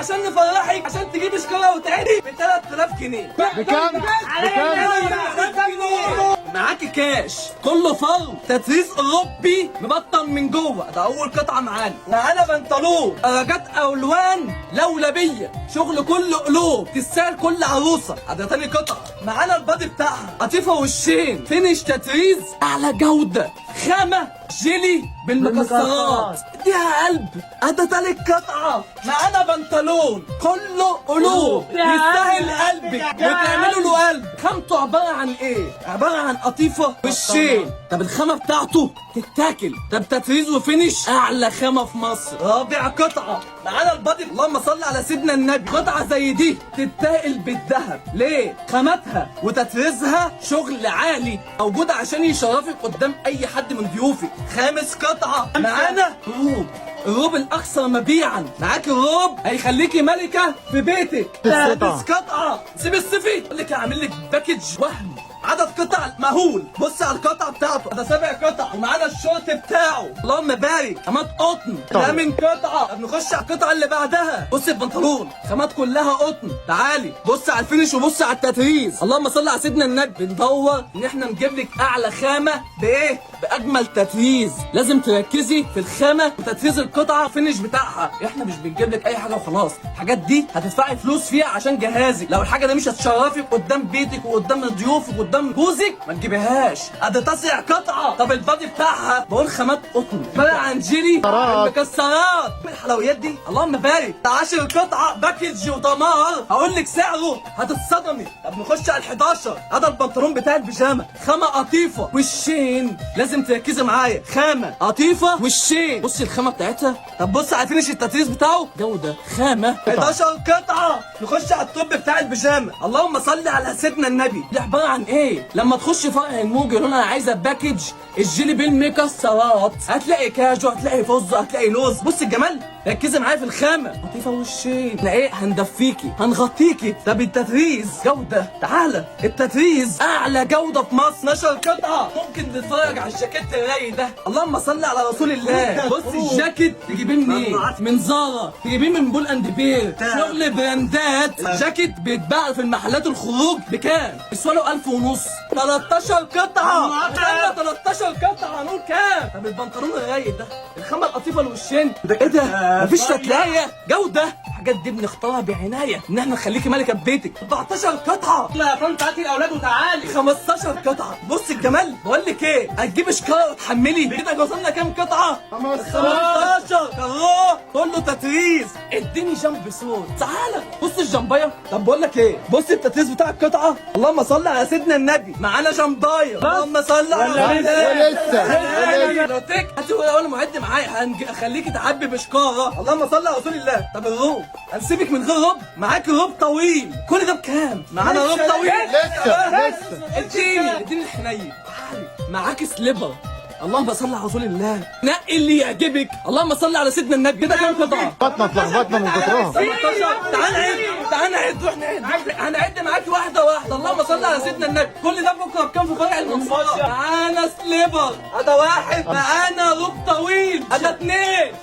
عشان نفرحك عشان تجيب شكاره وتعدي ب 3000 جنيه. بكام؟ 3000 جنيه معاكي كاش كله فرو تطريز اوروبي مبطن من جوه. ده اول قطعه معانا بنطلون درجات الوان لولبيه شغل كله قلوب تستاهل كل عروسه. ده تاني قطعه معانا البادي بتاعها قطيفه وشين فينش تطريز اعلى جوده خامه جيلي بالمكسرات اديها قلب. ده تالت قطعه معانا بنطلون كله قلوب يستاهل قلبك وتعملوا له قلب. خامته عباره عن ايه؟ عباره عن قطيفه وشين. طب الخامه بتاعته تتاكل. طب تطريز وفينش اعلى خامه في مصر. رابع قطعه معانا البادي اللهم صل على سيدنا النبي. قطعه زي دي تتاكل بالذهب. ليه؟ خاماتها وتطريزها شغل عالي موجوده عشان يشرفك قدام اي حد من ضيوفك. خامس قطعه معانا روب. الروب الاكثر مبيعا. معاك الروب هيخليكي ملكه في بيتك. سادس قطعه سيب السفي اقول لك هعمل لك باكج وهم عدد قطع مهول. بص على القطعه بتاعته. ده 7 قطع ومعانا الشورت بتاعه اللهم بارك خامات قطن. 8 قطعه. طب نخش على القطعه اللي بعدها. بص البنطلون خامات كلها قطن. تعالي بص على الفينش وبص على التطريز اللهم صل على سيدنا النبي. بندور ان احنا نجيب لك اعلى خامه بايه؟ باجمل تطريز. لازم تركزي في الخامه وتطريز القطعه الفينش بتاعها. احنا مش بنجيب لك اي حاجه وخلاص. الحاجات دي هتدفعي فلوس فيها عشان جهازك. لو الحاجه دي مش هتشرفك قدام بيتك وقدام ضيوفك قدام جوزك ما تجيبهاش. ده 9 قطعه. طب البادي بتاعها بقول خامات قطن عباره عن جيلي مكسرات. الحلويات دي اللهم بارك. 10 قطعه باكج ودمار. هقول لك سعره هتتصدمي. طب نخش على ال 11. ده البنطلون بتاع البيجامه خامه قطيفه وشين. لازم تركزي معايا. خامه قطيفه وشين. بصي الخامه بتاعتها. طب بص على فينش التطريز بتاعه جوده خامه. 11 قطعه. نخش على التوب بتاع البيجامه اللهم صل على سيدنا النبي. دي عباره عن ايه؟ لما تخش فرع الموج يقولوا انا عايزه باكج الجيلي بالمكسرات. هتلاقي كاجو هتلاقي فز هتلاقي لوز. بص الجمال. ركزي معايا في الخامه قطيفه وشين. احنا ايه؟ هندفيكي هنغطيكي. ده بالتطريز جوده. تعالى التطريز اعلى جوده في مصر. 12 قطعه. ممكن تتفرج على الجاكيت الرايق ده اللهم صل على رسول الله. بص الجاكيت تجيبيه منين؟ من زارا. تجيبيه من بول اند بير. شغل براندات. جاكيت بيتباع في المحلات الخروج بكام؟ يسوى 1000 ونص. 13 قطعه. 13 قطعه هنقول كام؟ طب البنطلون الرايق ده الخامه القطيفه الوشين. ايه ده؟ مفيش تتلايه جوده. الحاجات دي بنختارها بعنايه ان احنا نخليكي ملكه ببيتك. 14 قطعه. لا يا فندم هاتي الاولاد وتعالي. 15 قطعه. بص الجمال. بقول لك ايه؟ هتجيبي شكاره وتحملي. كده وصلنا كام قطعه؟ 15 كروه كله تطريز. اديني جنب صوت. تعالى بص الجنبايه. طب بقول لك ايه؟ بص التطريز بتاع القطعه اللهم صل على سيدنا النبي. معانا جنبايه اللهم صل على ولسه لو تك هاتي ولا معد معايا هخليكي تعبي بشكاره اللهم صل على رسول الله. طب الروب هنسيبك من غير روب. معاك روب طويل. كل ده بكام؟ معانا روب طويل لسه اديني الحنين. تعالي معاك سليبر اللهم صل على رسول الله. نقي اللي يعجبك اللهم صل على سيدنا النبي. كده كام قطعه؟ بطنه اتلخبطنا من كترها. 18. تعال نعد روح نعد. هنعد معاكي واحده واحده اللهم صل على سيدنا النبي. كل ده بكره بكام في فرع المنصوره؟ معانا سليبر. ده 1. معانا روب طويل. ده 2.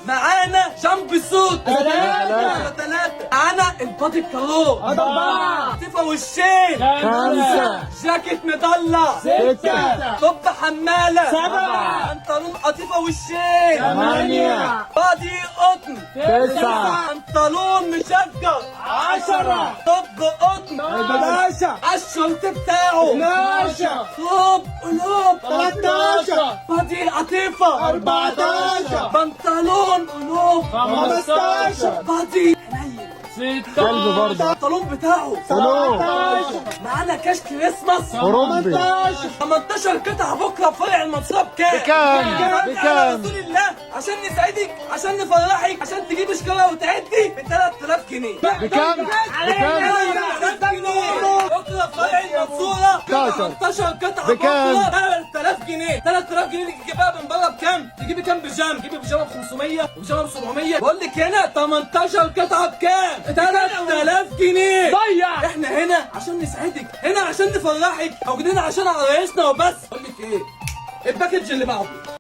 معانا جامب سوت. ده 3. معانا البادي الكارو. 4. قطيفه وشين. 5 جاكيت مضلع. 6 طب حماله. 7 بنطلون قطيفه وشين. 8 بادي قطن. 9 بنطلون مشجر. 10 طب قطن. 11 الشورت بتاعه. 12 طب قلوب. 13 بادي قطيفه. 14 بنطلون قلوب. 15 بادي قلب برضه. البنطلون بتاعه. 17 معانا كاش كريسماس أوروبي 18 قطعه بكره في فرع المنصوره بكام؟ بكام؟ رسول الله عشان نسعدك عشان نفرحك عشان تجيبي شكاره وتعدي ب 3000 جنيه. بكام؟ 3000 جنيه بكره في فرع المنصوره. 18 قطعه بكام؟ بكره 3000 جنيه. 3000 جنيه دي تجيبها من بره بكام؟ تجيبي كام بيجامه؟ تجيبي بيجامه ب 500 وبيجامه ب 700. بقول لك هنا 18 قطعه بكام؟ 3000 جنيه. ضيع. احنا هنا عشان نسعدك هنا عشان نفرحك موجودين عشان عرايسنا وبس. بقول لك ايه؟ الباكج اللي بعده